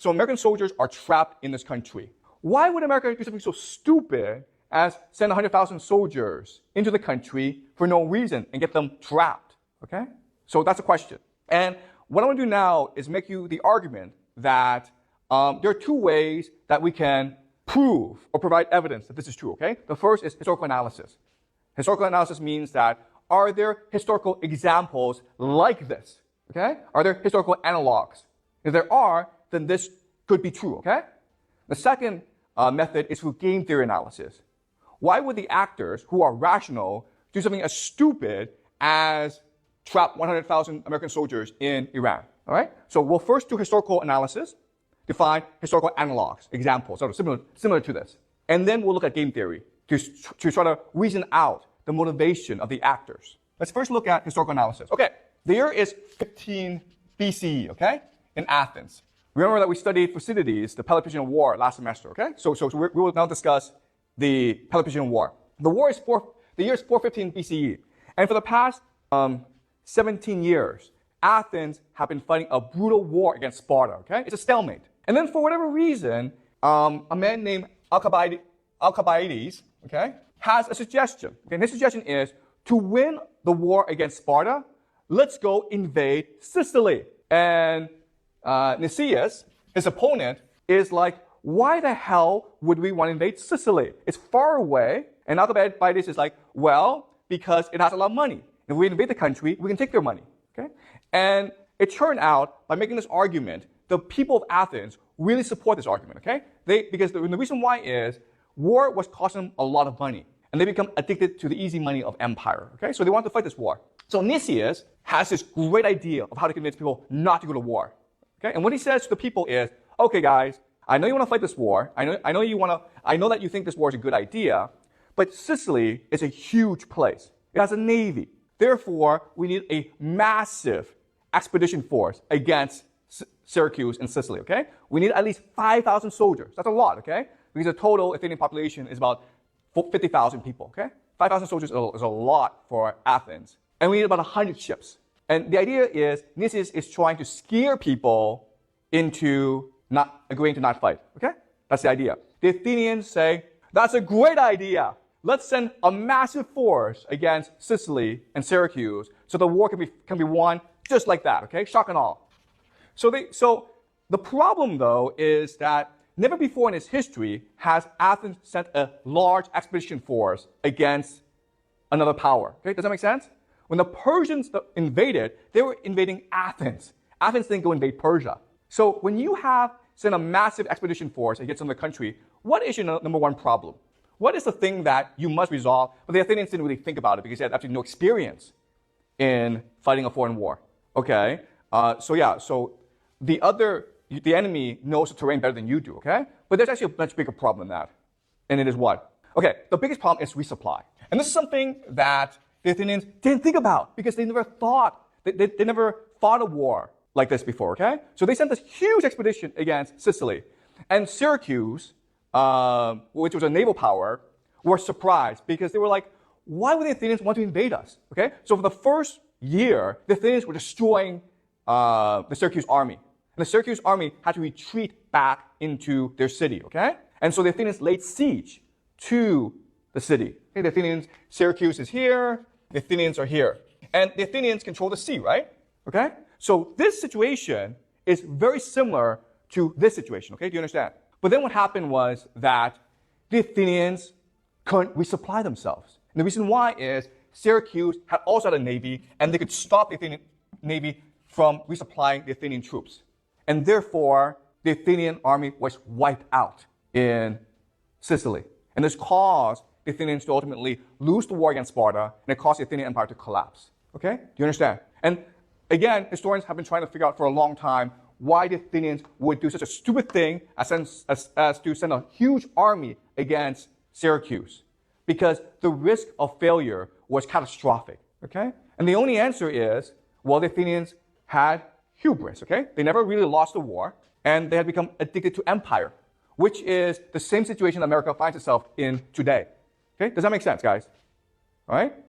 So American soldiers are trapped in this country. Why would America do something so stupid as send 100,000 soldiers into the country for no reason and get them trapped? Okay? So that's a question. And what I want to do now is make you the argument that there are two ways that we can prove or provide evidence that this is true, okay? The first is historical analysis. Historical analysis means that are there historical examples like this, okay? Are there historical analogs? If there are, then this could be true, okay? The second method is through game theory analysis. Why would the actors who are rational do something as stupid as trap 100,000 American soldiers in Iran, all right? So we'll first do historical analysis, define historical analogs, examples that are similar to this. And then we'll look at game theory to try to reason out the motivation of the actors. Let's first look at historical analysis. Okay, the year is 15 BCE, okay, in Athens. Remember that we studied Thucydides, the Peloponnesian War, last semester, okay? So we will now discuss the Peloponnesian War. The year is 415 BCE. And for the past 17 years, Athens have been fighting a brutal war against Sparta, okay? It's a stalemate. And then for whatever reason, a man named Alcibiades, okay, has a suggestion. Okay, and his suggestion is to win the war against Sparta, let's go invade Sicily. And Nicias, his opponent, is like, why the hell would we want to invade Sicily? It's far away. And Alcibiades is like, well, because it has a lot of money. If we invade the country, we can take their money. Okay? And it turned out, by making this argument, the people of Athens really support this argument, okay? Because the reason why is war was costing them a lot of money, and they become addicted to the easy money of empire, okay? So they want to fight this war. So Nicias has this great idea of how to convince people not to go to war, okay? And what he says to the people is, okay, guys, I know you want to fight this war. I know that you think this war is a good idea, but Sicily is a huge place. It has a navy. Therefore, we need a massive expedition force against Syracuse and Sicily, okay? We need at least 5,000 soldiers. That's a lot, okay? Because the total Athenian population is about 50,000 people, okay? 5,000 soldiers is a lot for Athens. And we need about 100 ships. And the idea is Nicias is trying to scare people into not agreeing to not fight, okay? That's the idea. The Athenians say, that's a great idea. Let's send a massive force against Sicily and Syracuse so the war can be won just like that, okay? Shock and awe. So the problem, though, is that never before in its history has Athens sent a large expedition force against another power. Okay, does that make sense? When the Persians invaded, they were invading Athens. Athens didn't go invade Persia. So when you have sent a massive expedition force against another country, what is your number one problem? What is the thing that you must resolve? But the Athenians didn't really think about it because they had absolutely no experience in fighting a foreign war. Okay, so the enemy knows the terrain better than you do, okay? But there's actually a much bigger problem than that. And it is what? Okay, the biggest problem is resupply. And this is something that the Athenians didn't think about because they never fought a war like this before, okay? So they sent this huge expedition against Sicily. And Syracuse, which was a naval power, were surprised because they were like, why would the Athenians want to invade us, okay? So for the first year, the Athenians were destroying the Syracuse army. And the Syracuse army had to retreat back into their city, okay? And so the Athenians laid siege to the city. Okay, the Athenians, Syracuse is here, the Athenians are here. And the Athenians control the sea, right? Okay? So this situation is very similar to this situation, okay? Do you understand? But then what happened was that the Athenians couldn't resupply themselves. And the reason why is Syracuse had also had a navy, and they could stop the Athenian navy from resupplying the Athenian troops. And therefore, the Athenian army was wiped out in Sicily. And this caused the Athenians to ultimately lose the war against Sparta, and it caused the Athenian empire to collapse. Okay? Do you understand? And again, historians have been trying to figure out for a long time why the Athenians would do such a stupid thing as to send a huge army against Syracuse. Because the risk of failure was catastrophic. Okay? And the only answer is, well, the Athenians had hubris, okay? They never really lost the war, and they had become addicted to empire, which is the same situation America finds itself in today. Okay? Does that make sense, guys? All right?